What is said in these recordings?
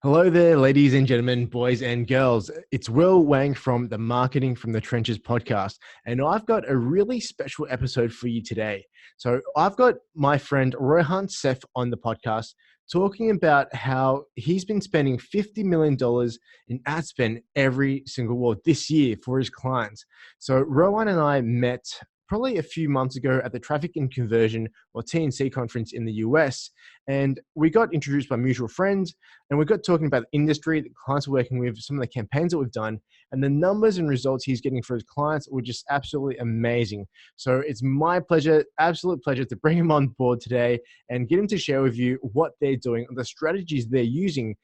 Hello there, ladies and gentlemen, boys and girls. It's Will Wang from the Marketing from the Trenches podcast, and I've got a really special episode for you today. So I've got my friend Rohan Sheth on the podcast talking about how he's been spending $50 million in ad spend every single this year for his clients. So Rohan and I met probably a few months ago at the Traffic and Conversion or TNC conference in the US, and we got introduced by mutual friends. And we got talking about the industry, the clients we're working with, some of the campaigns that we've done, and the numbers and results he's getting for his clients were just absolutely amazing. So it's my pleasure, absolute pleasure to bring him on board today and get him to share with you what they're doing, the strategies they're using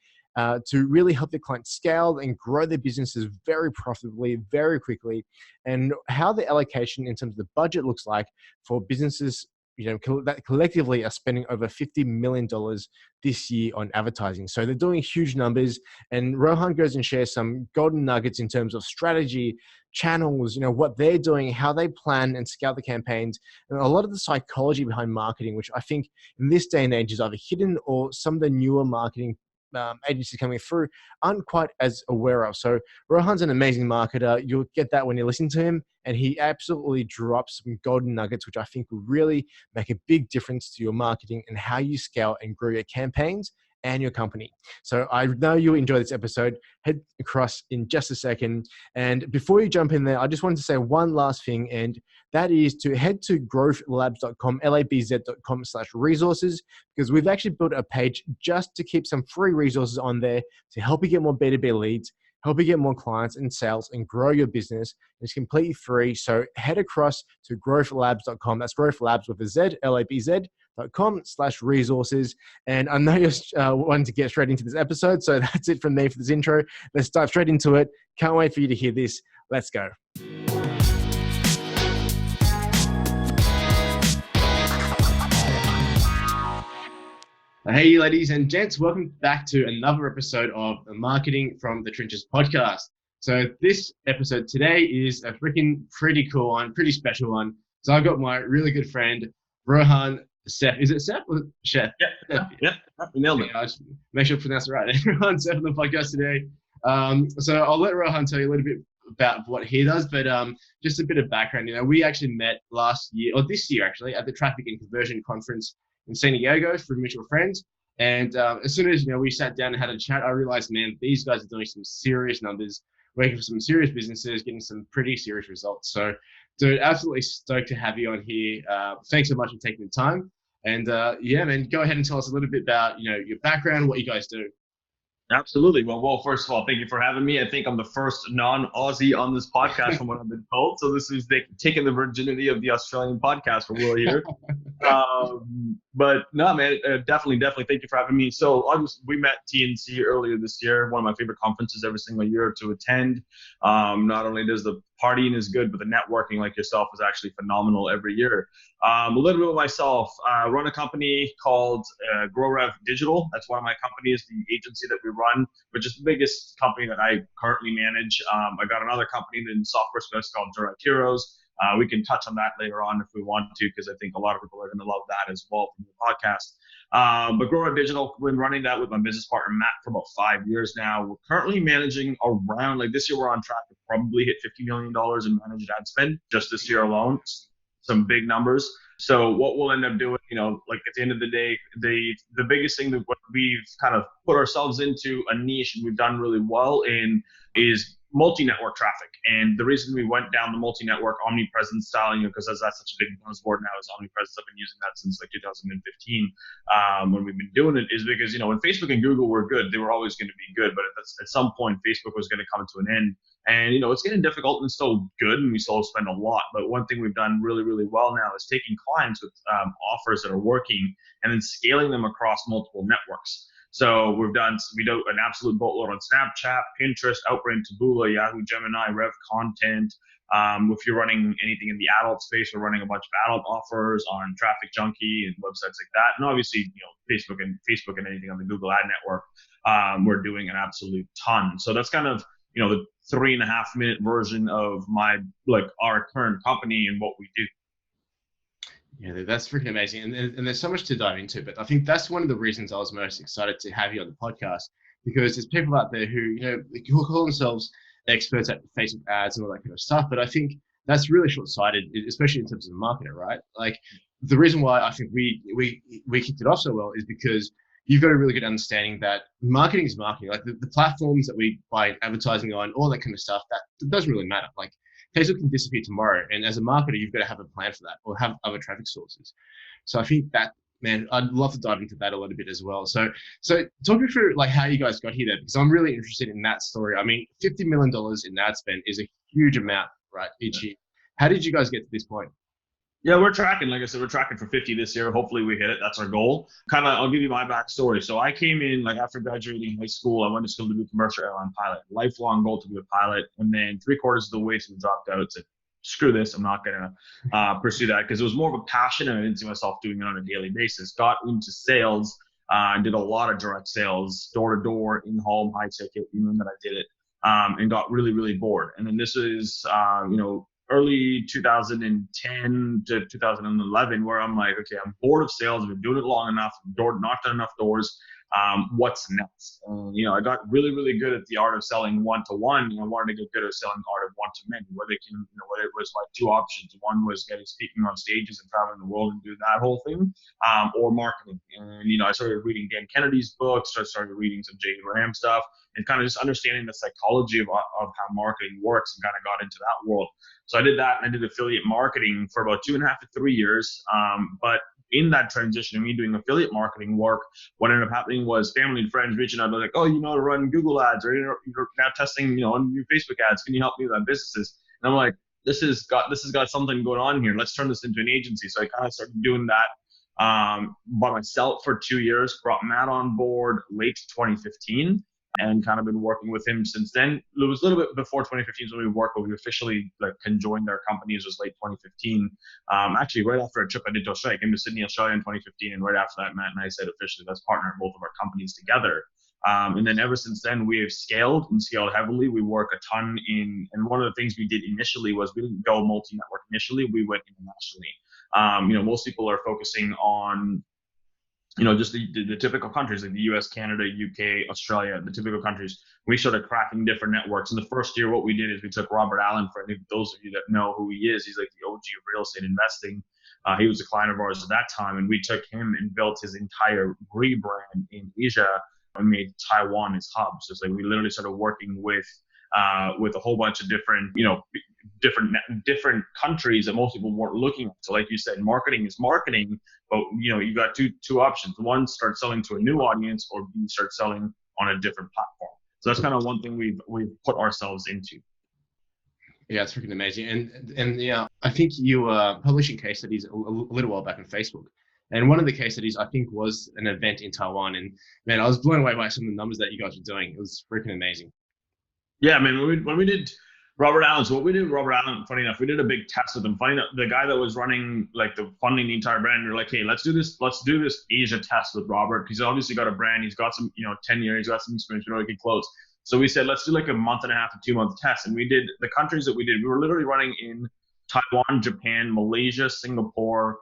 to really help their clients scale and grow their businesses very profitably, very quickly, and how the allocation in terms of the budget looks like for businesses that collectively are spending over $50 million this year on advertising. So they're doing huge numbers, and Rohan goes and shares some golden nuggets in terms of strategy, channels, what they're doing, how they plan and scale the campaigns, and a lot of the psychology behind marketing, which I think in this day and age is either hidden or some of the newer marketing agencies coming through aren't quite as aware of. So Rohan's an amazing marketer. You'll get that when you listen to him, and he absolutely drops some golden nuggets, which I think will really make a big difference to your marketing and how you scale and grow your campaigns and your company. So I know you'll enjoy this episode. Head across in just a second. And before you jump in there, I just wanted to say one last thing, and that is to head to growthlabs.com, labz.com/resources, because we've actually built a page just to keep some free resources on there to help you get more B2B leads, help you get more clients and sales and grow your business. It's completely free. So head across to growthlabs.com. That's growthlabs with a Z, labz.com/resources. And I know you're wanting to get straight into this episode. So that's it from me for this intro. Let's dive straight into it. Can't wait for you to hear this. Let's go. Hey, ladies and gents, welcome back to another episode of the Marketing from the Trenches podcast. So this episode today is a freaking pretty cool one, pretty special one. So I've got my really good friend, Rohan Sheth. Is it Sheth or Sheth? Yeah, you nailed it. I just make sure I pronounce it right. Rohan Sheth on the podcast today. So I'll let Rohan tell you a little bit about what he does, but just a bit of background. We actually met last year, or this year actually, at the Traffic and Conversion conference in San Diego through mutual friends. And as soon as we sat down and had a chat, I realized, man, these guys are doing some serious numbers, working for some serious businesses, getting some pretty serious results. So, dude, absolutely stoked to have you on here. Thanks so much for taking the time. And yeah, man, go ahead and tell us a little bit about your background, what you guys do. Absolutely. Well, first of all, thank you for having me. I think I'm the first non-Aussie on this podcast from what I've been told. So this is taking the virginity of the Australian podcast for Will here. But no, man, definitely thank you for having me. So we met TNC earlier this year, one of my favorite conferences every single year to attend. Not only does the partying is good, but the networking like yourself is actually phenomenal every year. A little bit of myself, I run a company called GrowRev Digital. That's one of my companies, the agency that we run, which is the biggest company that I currently manage. I got another company in software space called Direct Heroes. We can touch on that later on if we want to, because I think a lot of people are going to love that as well from the podcast. But GrowRev Digital, we've been running that with my business partner, Matt, for about 5 years now. We're currently managing around, this year we're on track to probably hit $50 million in managed ad spend just this year alone. Some big numbers. So what we'll end up doing, at the end of the day, the biggest thing that we've kind of put ourselves into a niche and we've done really well in is multi-network traffic. And the reason we went down the multi-network omnipresence style, because that's such a big buzzword now, is omnipresence. I've been using that since 2015 when we've been doing it, is because, when Facebook and Google were good, they were always going to be good. But at some point, Facebook was going to come to an end. And, it's getting difficult and still good, and we still spend a lot. But one thing we've done really, really well now is taking clients with offers that are working and then scaling them across multiple networks. So we do an absolute boatload on Snapchat, Pinterest, Outbrain, Taboola, Yahoo, Gemini, Rev Content. If you're running anything in the adult space, we're running a bunch of adult offers on Traffic Junkie and websites like that. And obviously, Facebook and anything on the Google Ad Network, we're doing an absolute ton. So that's kind of, the 3.5-minute version of our current company and what we do. Yeah, that's freaking amazing. And there's so much to dive into, but I think that's one of the reasons I was most excited to have you on the podcast, because there's people out there who call themselves experts at Facebook ads and all that kind of stuff. But I think that's really short-sighted, especially in terms of the marketer, right? Like the reason why I think we kicked it off so well is because you've got a really good understanding that marketing is marketing. Like the platforms that we buy advertising on, all that kind of stuff, that doesn't really matter. Like Facebook can disappear tomorrow, and as a marketer, you've got to have a plan for that or have other traffic sources. So I think that, man, I'd love to dive into that a little bit as well. So talk me through like how you guys got here there, because I'm really interested in that story. I mean, $50 million in ad spend is a huge amount, right, each year. How did you guys get to this point? Yeah, we're tracking. Like I said, we're tracking for 50 this year. Hopefully we hit it. That's our goal. I'll give you my backstory. So I came in like after graduating high school. I went to school to be a commercial airline pilot. Lifelong goal to be a pilot. And then 3/4 of the way, so we dropped out. Said, screw this. I'm not gonna pursue that because it was more of a passion and I didn't see myself doing it on a daily basis. Got into sales. Did a lot of direct sales, door to door, in home, high ticket. You know that I did it. And got really, really bored. And then this is early 2010 to 2011, where I'm like, okay, I'm bored of sales. I've been doing it long enough. Knocked on enough doors. What's next? I got really, really good at the art of selling one-to-one. I wanted to get good at selling the art of one-to-many, whether it was like two options. One was speaking on stages and traveling the world and doing that whole thing, or marketing. And, I started reading Dan Kennedy's books, started reading some Jay Graham stuff, and kind of just understanding the psychology of how marketing works, and kind of got into that world. So I did that, and I did affiliate marketing for about 2.5 to 3 years. But in that transition of me doing affiliate marketing work, what ended up happening was family and friends reaching out, like, oh, you know how to run Google ads, or you're now testing, on new Facebook ads. Can you help me with that businesses? And I'm like, this has got something going on here. Let's turn this into an agency. So I kind of started doing that by myself for 2 years. Brought Matt on board late 2015. And kind of been working with him since then. It was a little bit before 2015 when we worked, but we officially conjoined our companies was late 2015. Actually, right after a trip I did to Australia, I came to Sydney, Australia in 2015, and right after that, Matt and I said officially, let's partner both of our companies together. And then ever since then, we have scaled heavily. We work a ton and one of the things we did initially was we didn't go multi-network initially. We went internationally. Most people are focusing on just the typical countries like the US, Canada, UK, Australia, the typical countries. We started cracking different networks. In the first year, what we did is we took Robert Allen, for I think those of you that know who he is, he's like the OG of real estate investing. He was a client of ours at that time, and we took him and built his entire rebrand in Asia and made Taiwan his hub. So it's like we literally started working with a whole bunch of different, different countries that most people weren't looking at. So like you said, marketing is marketing, but you got two options. One, start selling to a new audience, or B, start selling on a different platform. So that's kind of one thing we've put ourselves into. Yeah, it's freaking amazing. And yeah, I think you were publishing case studies a little while back on Facebook. And one of the case studies I think was an event in Taiwan. And man, I was blown away by some of the numbers that you guys were doing. It was freaking amazing. Yeah, I mean, when we did Robert Allen, so what we did with Robert Allen, funny enough, we did a big test with him. Funny enough, the guy that was running funding the entire brand, we were like, hey, let's do this Asia test with Robert. He's obviously got a brand, he's got some, tenure, he's got some experience, we know he can close. So we said, let's do a month and a half to 2 month test. And we did the countries that we did. We were literally running in Taiwan, Japan, Malaysia, Singapore,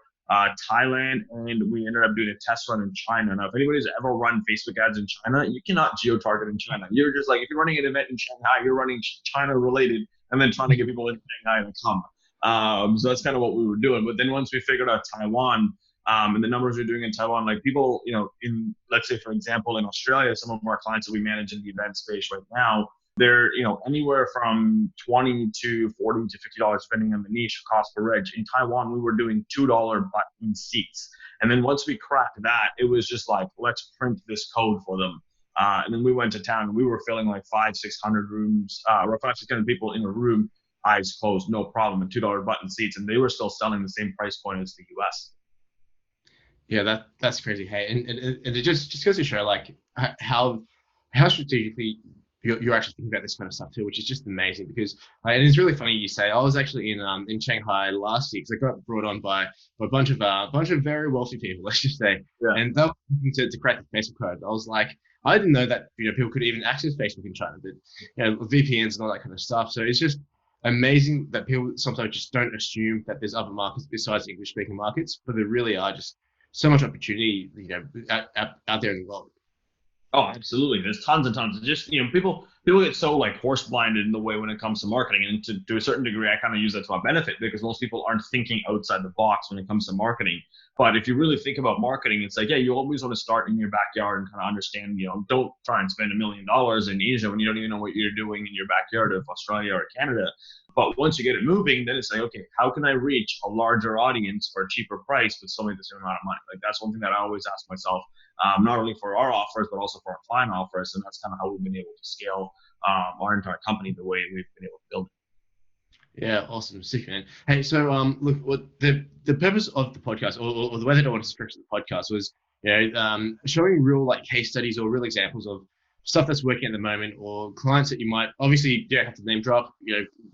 Thailand, and we ended up doing a test run in China. Now, if anybody's ever run Facebook ads in China, you cannot geo-target in China. You're just like, if you're running an event in Shanghai, you're running China-related and then trying to get people in Shanghai to come. So that's kind of what we were doing. But then once we figured out Taiwan and the numbers we're doing in Taiwan, like people, in, let's say, for example, in Australia, some of our clients that we manage in the event space right now, they're, anywhere from $20 to $40 to $50 depending on the niche cost per reg. In Taiwan, we were doing $2 button seats. And then once we cracked that, it was just like, let's print this code for them. And then we went to town and we were filling like 500-600 rooms, or 500-600 people in a room, eyes closed, no problem, and $2 button seats. And they were still selling the same price point as the US. Yeah, that's crazy. Hey, and it just goes to show like how strategically you're actually thinking about this kind of stuff too, which is just amazing. Because and it's really funny you say. I was actually in Shanghai last year because I got brought on by a bunch of very wealthy people, let's just say, yeah. And they were looking to crack the Facebook code. I was like, I didn't know that people could even access Facebook in China, but VPNs and all that kind of stuff. So it's just amazing that people sometimes just don't assume that there's other markets besides English speaking markets, but there really are just so much opportunity out there in the world. Oh, absolutely. There's tons and tons. It's just, people get so like horse blinded in the way when it comes to marketing. And to a certain degree, I kind of use that to my benefit because most people aren't thinking outside the box when it comes to marketing. But if you really think about marketing, it's like, yeah, you always want to start in your backyard and kind of understand, don't try and spend $1 million in Asia when you don't even know what you're doing in your backyard of Australia or Canada. But once you get it moving, then it's like, okay, how can I reach a larger audience for a cheaper price with somebody the same amount of money? Like that's one thing that I always ask myself, not only for our offers, but also for our client offers. And that's kind of how we've been able to scale our entire company the way we've been able to build it. Yeah, awesome, sick, man. Hey, so look, what the purpose of the podcast, or the way that I want to structure the podcast was, showing real like case studies or real examples of stuff that's working at the moment, or clients that you might obviously you don't have to name drop,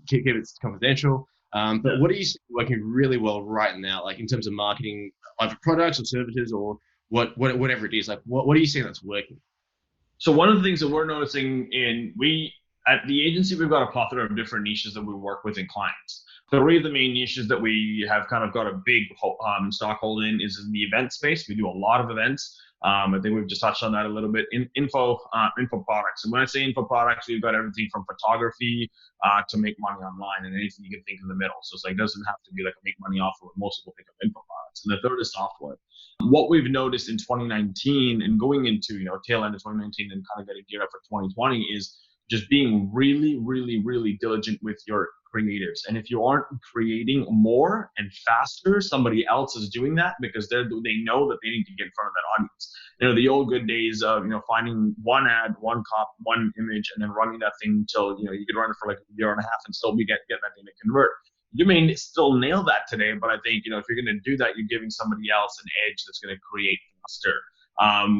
keep it confidential. But what are you seeing working really well right now, like in terms of marketing, either products or services, or whatever it is, like what are you seeing that's working? So one of the things that we're noticing at the agency, we've got a plethora of different niches that we work with in clients. Three of the main niches that we have kind of got a big stockhold in is in the event space. We do a lot of events. I think we've just touched on that a little bit. Info products. And when I say info products, we've got everything from photography to make money online and anything you can think in the middle. So it's like, it doesn't have to be like a make money offer. Most people think of info products. And the third is software. What we've noticed in 2019 and going into tail end of 2019 and kind of getting geared up for 2020 is just being really, really, really diligent with your creatives. And if you aren't creating more and faster, somebody else is doing that because they know that they need to get in front of that audience. The old good days of finding one ad, one cop, one image, and then running that thing until you could run it for like a year and a half and still get that thing to convert. You may still nail that today, but I think if you're going to do that, you're giving somebody else an edge that's going to create faster.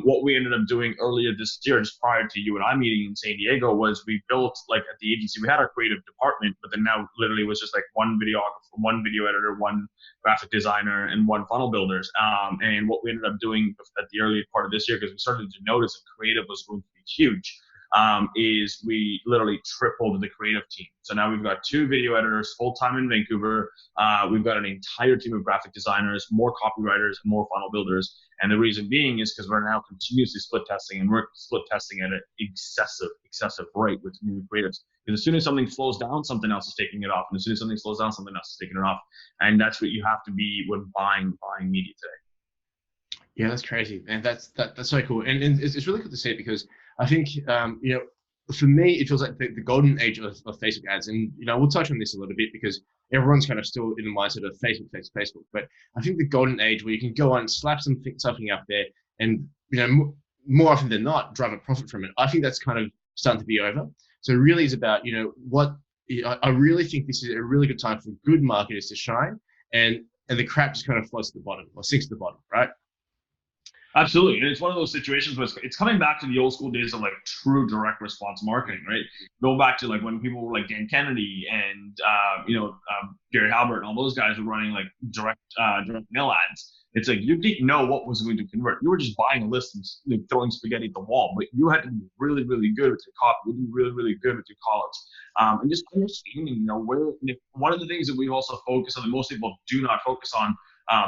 What we ended up doing earlier this year, just prior to you and I meeting in San Diego, was we built like at the agency, we had our creative department, but then now literally was just like one videographer, one video editor, one graphic designer, and one funnel builders. And what we ended up doing at the early part of this year, because we started to notice that creative was going to be huge, is we literally tripled the creative team. So now we've got 2 video editors full-time in Vancouver. We've got an entire team of graphic designers, more copywriters, and more funnel builders. And the reason being is because we're now continuously split testing, and we're split testing at an excessive rate with new creatives. Because as soon as something slows down, something else is taking it off. And as soon as something slows down, something else is taking it off. And that's what you have to be when buying media today. Yeah, that's crazy, and that's so cool, and it's really good to see it because I think for me it feels like the golden age of Facebook ads, and we'll touch on this a little bit because everyone's kind of still in the mindset of Facebook, but I think the golden age where you can go on, slap something up there, and more often than not drive a profit from it. I think that's kind of starting to be over. So it really is about what I really think this is a really good time for good marketers to shine, and the crap just kind of floats to the bottom or sinks to the bottom, right? Absolutely. And it's one of those situations where it's coming back to the old school days of like true direct response marketing, right? Go back to like when people were like Dan Kennedy and, Gary Halbert and all those guys were running like direct mail ads. It's like you didn't know what was going to convert. You were just buying a list and throwing spaghetti at the wall, but you had to be really, really good with your copy. You be really, really good with your calls, and just understanding, one of the things that we've also focused on that most people do not focus on,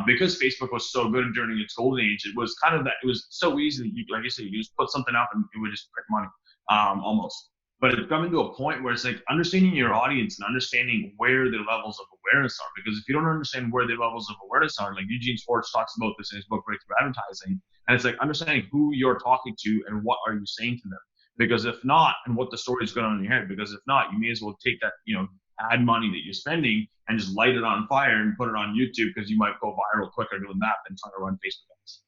because Facebook was so good during its golden age, it was kind of that it was so easy that like you said, you just put something up and it would just print money, almost. But it's coming to a point where it's like understanding your audience and understanding where their levels of awareness are. Because if you don't understand where their levels of awareness are, like Eugene Schwartz talks about this in his book, Breakthrough Advertising, and it's like understanding who you're talking to and what are you saying to them. Because if not, and what the story is going on in your head, because if not, you may as well take that, ad money that you're spending and just light it on fire and put it on YouTube because you might go viral quicker doing that than trying to run Facebook ads.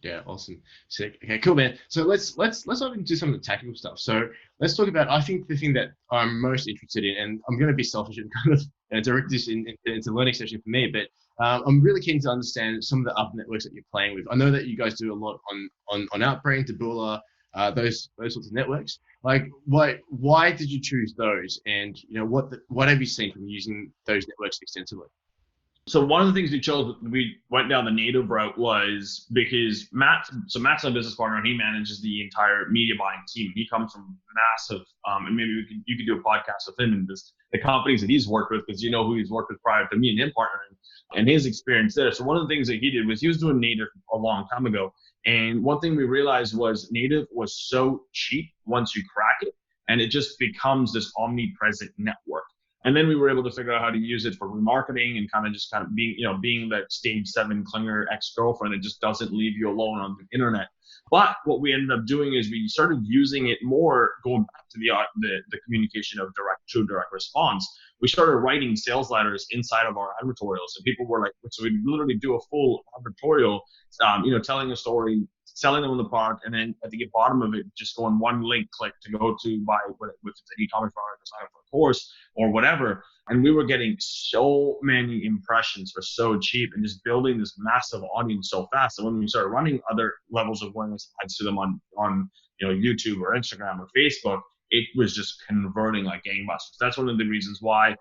Yeah, awesome. Sick. Okay, cool, man. So let's dive into some of the tactical stuff. So let's talk about, I think the thing that I'm most interested in, and I'm going to be selfish and kind of direct this into a learning session for me, but I'm really keen to understand some of the other networks that you're playing with. I know that you guys do a lot on Outbrain, Taboola, those sorts of networks. Like, why did you choose those? And what have you seen from using those networks extensively? So one of the things we went down the native route was because Matt's my business partner and he manages the entire media buying team. He comes from massive, and maybe you could do a podcast with him and the companies that he's worked with, because you know who he's worked with prior to me and him partnering and his experience there. So one of the things that he did was he was doing native a long time ago. And one thing we realized was native was so cheap once you crack it, and it just becomes this omnipresent network. And then we were able to figure out how to use it for remarketing and kind of being that stage 7 clinger ex-girlfriend that just doesn't leave you alone on the internet. But what we ended up doing is we started using it more, going back to the communication of direct response. We started writing sales letters inside of our advertorials, and people were like, so we literally do a full advertorial, telling a story, selling them the product, and then at the bottom of it, just going one link click to go to buy with an e-commerce product or sign up for a course or whatever. And we were getting so many impressions for so cheap and just building this massive audience so fast. And when we started running other levels of awareness ads to them on YouTube or Instagram or Facebook, it was just converting like gangbusters. That's one of the reasons why.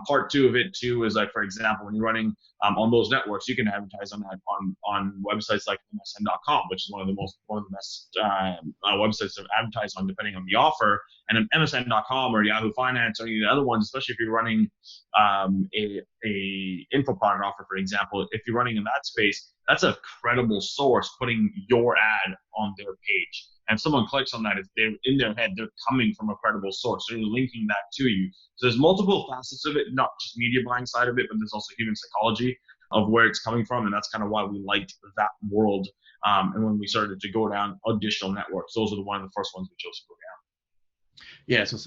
Part 2 of it too is like, for example, when you're running on those networks, you can advertise on that on websites like MSN.com, which is one of the best websites to advertise on, depending on the offer. And then MSN.com or Yahoo Finance or any of the other ones, especially if you're running a info product offer, for example, if you're running in that space, that's a credible source putting your ad on their page. And if someone clicks on that, if they're in their head, they're coming from a credible source. So you're linking that to you. So there's multiple facets of it, not just media buying side of it, but there's also human psychology of where it's coming from. And that's kind of why we liked that world. And when we started to go down additional networks, those are one of the first ones we chose to go down. Yeah, so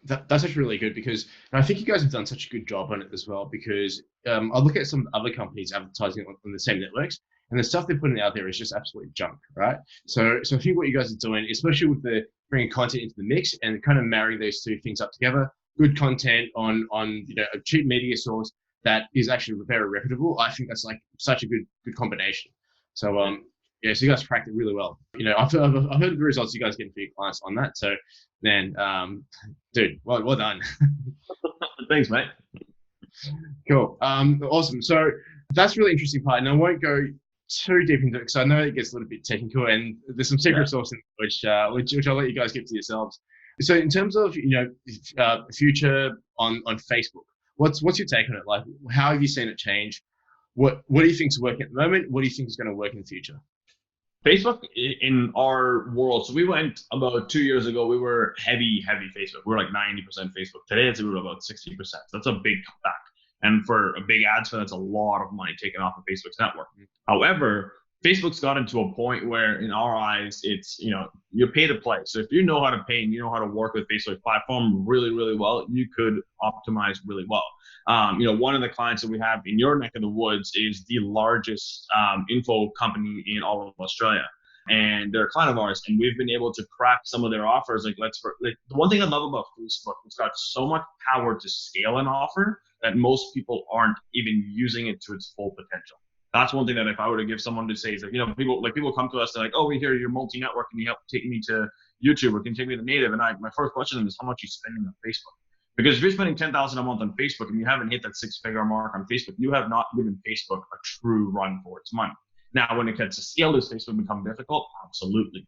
that's actually really good, because I think you guys have done such a good job on it as well, because I look at some other companies advertising on the same networks, and the stuff they're putting out there is just absolute junk, right? So I think what you guys are doing, especially with the bringing content into the mix and kind of marrying those two things up together, good content on a cheap media source that is actually very reputable, I think that's like such a good combination. So yeah, so you guys cracked it really well. I've heard the results you guys get for your clients on that. So, man, dude, well done. Thanks, mate. Cool. Awesome. So that's really interesting part, and I won't go too deep into it because I know it gets a little bit technical, and there's some secret sauce in it, which I'll let you guys keep to yourselves. So, in terms of future on Facebook, what's your take on it? Like, how have you seen it change? What do you think is working at the moment? What do you think is going to work in the future? Facebook in our world. So we went about 2 years ago. We were heavy Facebook. We were like 90% Facebook. Today it's about 60%. So that's a big comeback. And for a big ad spend, that's a lot of money taken off of Facebook's network. However, Facebook's gotten to a point where, in our eyes, it's you pay to play. So if you know how to pay and you know how to work with Facebook's platform really, really well, you could optimize really well. One of the clients that we have in your neck of the woods is the largest info company in all of Australia, and they're a client of ours. And we've been able to crack some of their offers. Like the one thing I love about Facebook, it's got so much power to scale an offer that most people aren't even using it to its full potential. That's one thing that if I were to give someone to say is people come to us, they're like, oh, we hear you're multi-network and you help take me to YouTube or can take me to native. And my first question is, how much are you spending on Facebook? Because if you're spending $10,000 a month on Facebook and you haven't hit that 6-figure mark on Facebook, you have not given Facebook a true run for its money. Now, when it gets to scale, does Facebook become difficult? Absolutely.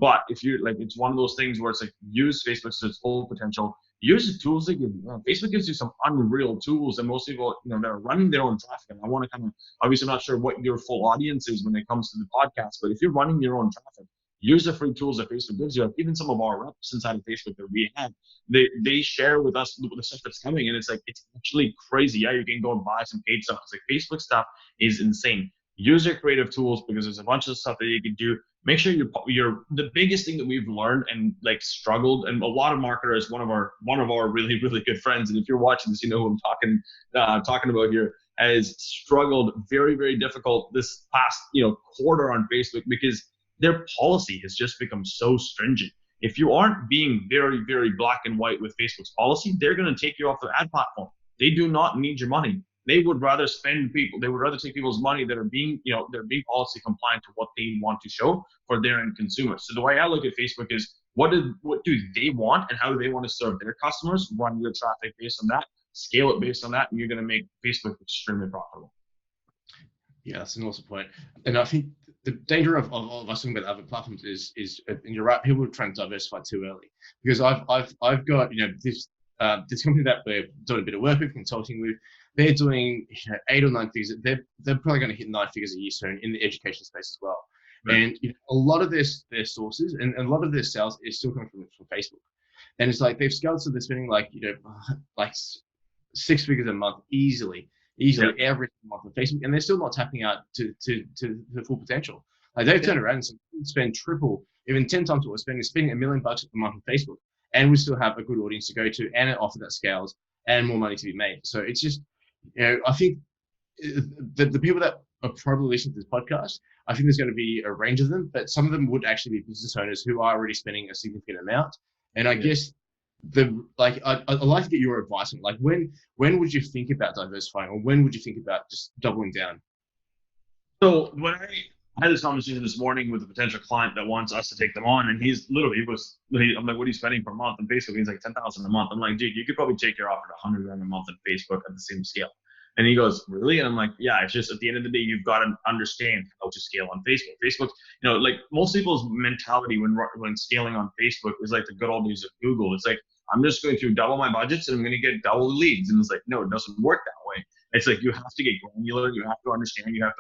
But if you're it's one of those things where it's like, use Facebook to its full potential. Use the tools they give you. Facebook gives you some unreal tools, and most people, they're running their own traffic. And I want to kind of, obviously, I'm not sure what your full audience is when it comes to the podcast, but if you're running your own traffic, use the free tools that Facebook gives you. Like even some of our reps inside of Facebook that we have, they share with us the stuff that's coming, and it's actually crazy. Yeah, you can go and buy some paid stuff. It's like Facebook stuff is insane. Use your creative tools because there's a bunch of stuff that you can do. Make sure you're the biggest thing that we've learned and struggled, and a lot of marketers, one of our really, really good friends, and if you're watching this, you know who I'm talking about here, has struggled very, very difficult this past quarter on Facebook because their policy has just become so stringent. If you aren't being very, very black and white with Facebook's policy, they're going to take you off their ad platform. They do not need your money. They would rather take people's money that are being, they're being policy compliant to what they want to show for their end consumers. So the way I look at Facebook is what do they want and how do they want to serve their customers? Run your traffic based on that. scale it based on that, and you're going to make Facebook extremely profitable. Yeah, that's an awesome point. And I think the danger of us talking about other platforms is, and you're right, people are trying to diversify too early. Because I've got, this company that we're doing a bit of work with, consulting with, they're doing 8 or 9 figures. They're probably going to hit 9 figures a year soon in the education space as well. Right. And a lot of their sources and a lot of their sales is still coming from Facebook. And it's like they've scaled, so they're spending like 6 figures a month easily every month on Facebook, and they're still not tapping out to the full potential. Like they've turned around and spend triple, even 10 times what we're spending $1 million a month on Facebook, and we still have a good audience to go to, and an offer that scales, and more money to be made. So it's just, I think the people that are probably listening to this podcast, I think there's going to be a range of them, but some of them would actually be business owners who are already spending a significant amount. And I guess I'd like to get your advice on, like, when would you think about diversifying, or when would you think about just doubling down? So when I had this conversation this morning with a potential client that wants us to take them on, and I'm like, what are you spending per month on Facebook? He's like, 10,000 a month. I'm like, dude, you could probably take your offer to 100 grand a month on Facebook at the same scale. And he goes, really? And I'm like, yeah, it's just at the end of the day, you've got to understand how to scale on Facebook. Facebook, like most people's mentality when scaling on Facebook is like the good old days of Google. It's like, I'm just going to double my budgets and I'm going to get double the leads. And it's like, no, it doesn't work that way. It's like, you have to get granular. You have to understand human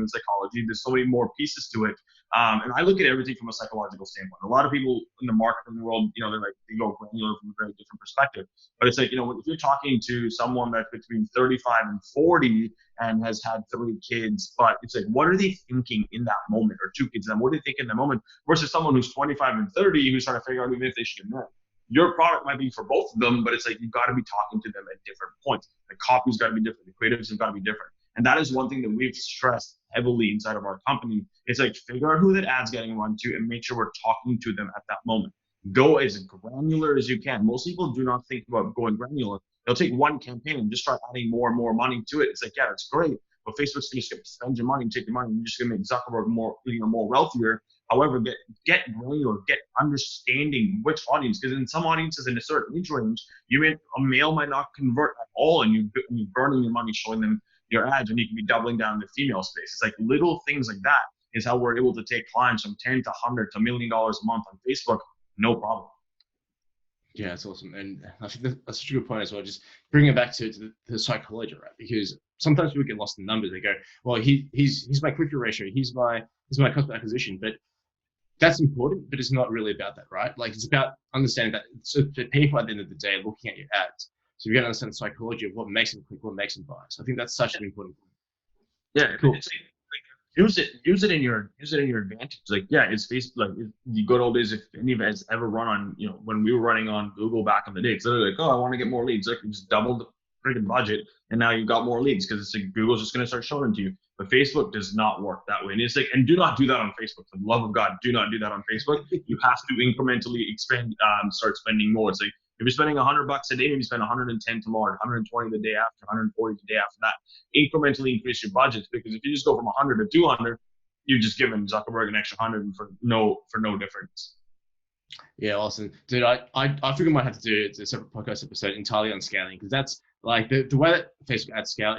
psychology. There's so many more pieces to it. And I look at everything from a psychological standpoint. A lot of people in the marketing world, they go granular from a very different perspective. But it's like, if you're talking to someone that's between 35 and 40 and has had 3 kids, but it's like, what are they thinking in that moment? Or 2 kids, and what do they think in the moment? Versus someone who's 25 and 30 who's trying to figure out even if they should get married. Your product might be for both of them, but it's like, you've got to be talking to them at different points. The copy's got to be different. The creatives have got to be different. And that is one thing that we've stressed heavily inside of our company. It's like, figure out who that ad's getting run to and make sure we're talking to them at that moment. Go as granular as you can. Most people do not think about going granular. They'll take one campaign and just start adding more and more money to it. It's like, yeah, it's great, but Facebook's just going to spend your money, take your money, and you're just going to make Zuckerberg more wealthier. However, get granular, get understanding which audience, because in some audiences in a certain age range, a male might not convert at all, and you're burning your money showing them your ads, and you can be doubling down in the female space. It's like little things like that is how we're able to take clients from 10 to 100 to $1 million a month on Facebook, no problem. Yeah, that's awesome. And I think that's such a good point as well. Just bringing it back to the psychology, right? Because sometimes people get lost in numbers. They go, well, he's my click-through ratio, he's my customer acquisition, but that's important, but it's not really about that, right? Like, it's about understanding that. So for people at the end of the day looking at your ads, so you got to understand the psychology of what makes them click, what makes them buy. So I think that's such an important point. Yeah, cool. It's like, use it in your advantage. Like, yeah, it's Facebook. Like, the good old days, if any of it has ever run on, when we were running on Google back in the day, it's literally like, oh, I want to get more leads. Like, you just doubled the freaking budget, and now you've got more leads, because it's like Google's just going to start showing them to you. But Facebook does not work that way. And it's like, and do not do that on Facebook. For the love of God, do not do that on Facebook. You have to incrementally start spending more. It's like, if you're spending $100 a day, maybe spend 110 tomorrow, 120 the day after, 140 the day after that. Incrementally increase your budgets, because if you just go from 100 to 200, you've just given Zuckerberg an extra 100 for no difference. Yeah, awesome, dude. I think I might have to do a separate podcast episode entirely on scaling, because that's like the way that Facebook ads scale.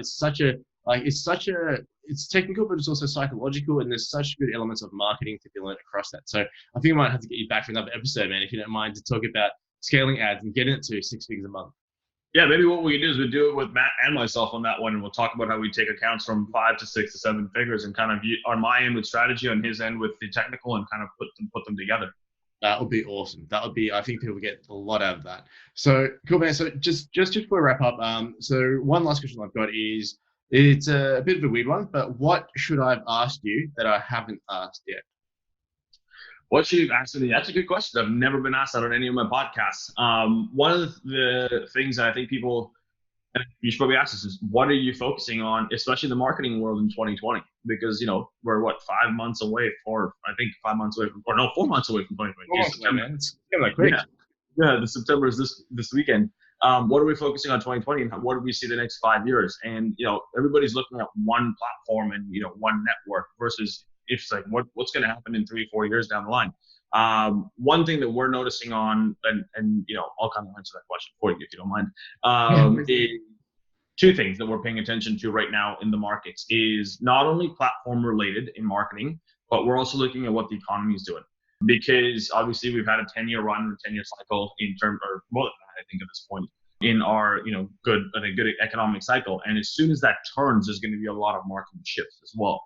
It's technical, but it's also psychological, and there's such good elements of marketing to be learned across that. So I think I might have to get you back for another episode, man, if you don't mind, to talk about scaling ads and getting it to 6 figures a month. Yeah, maybe what we can do is we do it with Matt and myself on that one, and we'll talk about how we take accounts from 5 to 6 to 7 figures, and kind of on my end with strategy, on his end with the technical, and kind of put them together. That would be awesome. I think people get a lot out of that. So cool, man. So just before we wrap up, so one last question I've got is, it's a bit of a weird one, but what should I have asked you that I haven't asked yet? What should you have asked me? That's a good question. I've never been asked that on any of my podcasts. One of the things that I think people, you should probably ask this, is, what are you focusing on, especially the marketing world in 2020? Because, we're 5 months away, 4 months away from 2020. It's getting quick. Yeah, the September is this weekend. What are we focusing on 2020, and what do we see the next 5 years? And, everybody's looking at one platform and, one network, versus it's like, what's going to happen in 3-4 years down the line? One thing that we're noticing on, and I'll kind of answer that question for you if you don't mind, is two things that we're paying attention to right now in the markets is not only platform related in marketing, but we're also looking at what the economy is doing. Because obviously we've had a 10-year run, a 10-year cycle in terms, or more than that, I think at this point, in our good economic cycle. And as soon as that turns, there's going to be a lot of market shifts as well.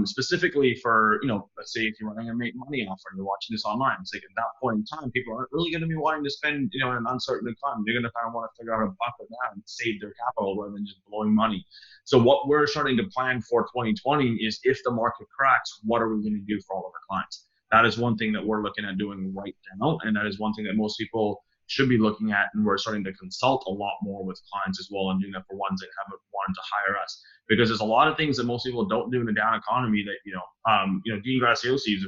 Specifically for, let's say if you're running a make money offer and you're watching this online, it's like at that point in time, people aren't really going to be wanting to spend, in an uncertain economy. They're going to kind of want to figure out a bucket down and save their capital rather than just blowing money. So what we're starting to plan for 2020 is if the market cracks, what are we going to do for all of our clients? That is one thing that we're looking at doing right now. And that is one thing that most people should be looking at, and we're starting to consult a lot more with clients as well, and doing that for ones that haven't wanted to hire us, because there's a lot of things that most people don't do in a down economy that Dean Graciosi,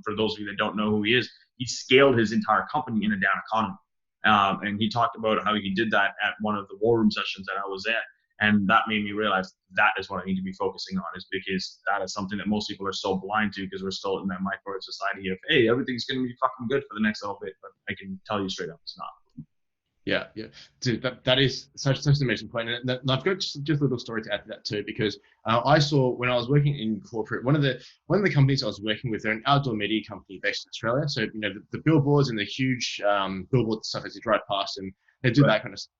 for those of you that don't know who he is, he scaled his entire company in a down economy, and he talked about how he did that at one of the war room sessions that I was at, and that made me realize that is what I need to be focusing on, is because that is something that most people are so blind to, because we're still in that microwave society of, hey, everything's going to be fucking good for the next little bit, but I can tell you straight up, it's not. Yeah. Dude, that is such an amazing point. And I've got just a little story to add to that too, because I saw when I was working in corporate, one of the companies I was working with, they're an outdoor media company based in Australia. So, the billboards and the huge billboard stuff as you drive past them, they do that kind of stuff.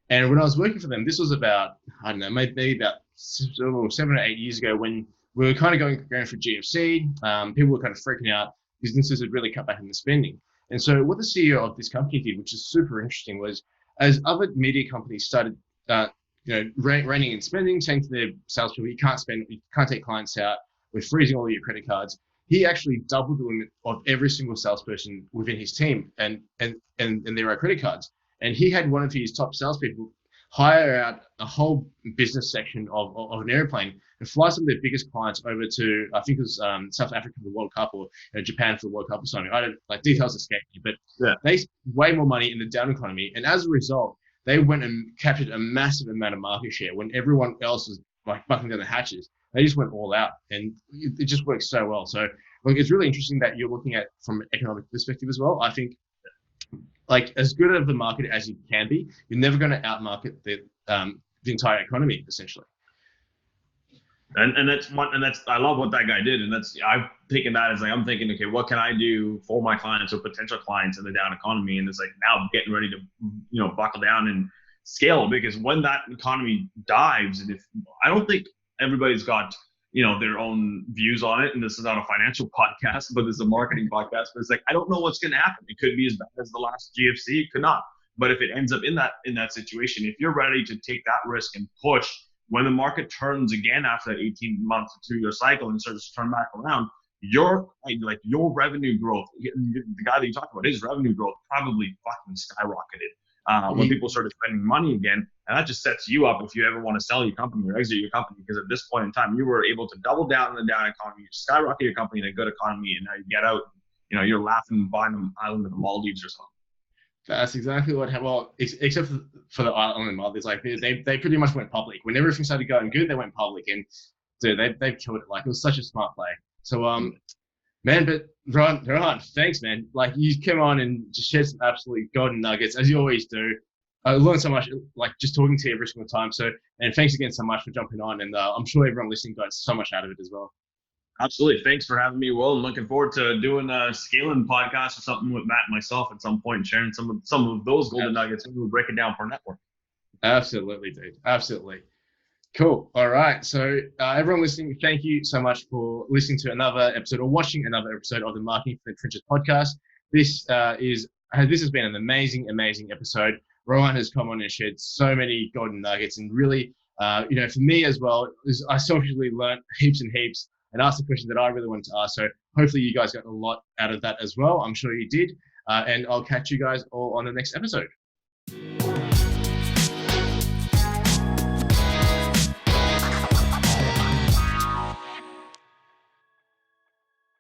And when I was working for them, this was about, I don't know, maybe about 7 or 8 years ago, when we were kind of going for GFC. People were kind of freaking out. Businesses had really cut back on the spending. And so what the CEO of this company did, which is super interesting, was as other media companies started, reining in spending, saying to their salespeople, you can't spend, you can't take clients out, we're freezing all your credit cards. He actually doubled the limit of every single salesperson within his team and their own credit cards. And he had one of his top salespeople hire out a whole business section of an airplane and fly some of their biggest clients over to, I think it was South Africa for the World Cup, or Japan for the World Cup or something. I don't, details escape me, but they spent way more money in the down economy. And as a result, they went and captured a massive amount of market share when everyone else was bucking down the hatches. They just went all out, and it just works so well. So it's really interesting that you're looking at from an economic perspective as well. I think as good of the market as you can be, you're never going to outmarket the entire economy, essentially. And that's I love what that guy did, and I've taken that as I'm thinking, okay, what can I do for my clients or potential clients in the down economy? And it's now I'm getting ready to buckle down and scale, because when that economy dives, and if I don't think everybody's got their own views on it, and this is not a financial podcast, but this is a marketing podcast, but it's I don't know what's going to happen. It could be as bad as the last GFC, it could not. But if it ends up in that situation, if you're ready to take that risk and push, when the market turns again after that 18-month to 2-year cycle and starts to turn back around, your revenue growth, the guy that you talked about, his revenue growth probably fucking skyrocketed when people started spending money again. And that just sets you up if you ever want to sell your company or exit your company, because at this point in time, you were able to double down in the down economy, skyrocket your company in a good economy, and now you get out, you're laughing and buying an island in the Maldives or something. That's exactly what happened. Well, except for the island in Maldives, they pretty much went public. When everything started going good, they went public, and dude, they've killed it. It was such a smart play. So man, but Rohan, thanks, man. You came on and just shared some absolutely golden nuggets, as you always do. I learned so much, just talking to you every single time. So, and thanks again so much for jumping on, and I'm sure everyone listening got so much out of it as well. Absolutely. Thanks for having me, Will. I'm looking forward to doing a scaling podcast or something with Matt and myself at some point, and sharing some of those golden nuggets, and we'll break it down for our network. Absolutely, dude. Absolutely. Cool. All right. So everyone listening, thank you so much for listening to another episode or watching another episode of the Marketing for the Trenches podcast. This has been an amazing episode. Rohan has come on and shared so many golden nuggets, and really, for me as well, I selfishly learned heaps and heaps and asked the question that I really wanted to ask. So hopefully you guys got a lot out of that as well. I'm sure you did. And I'll catch you guys all on the next episode.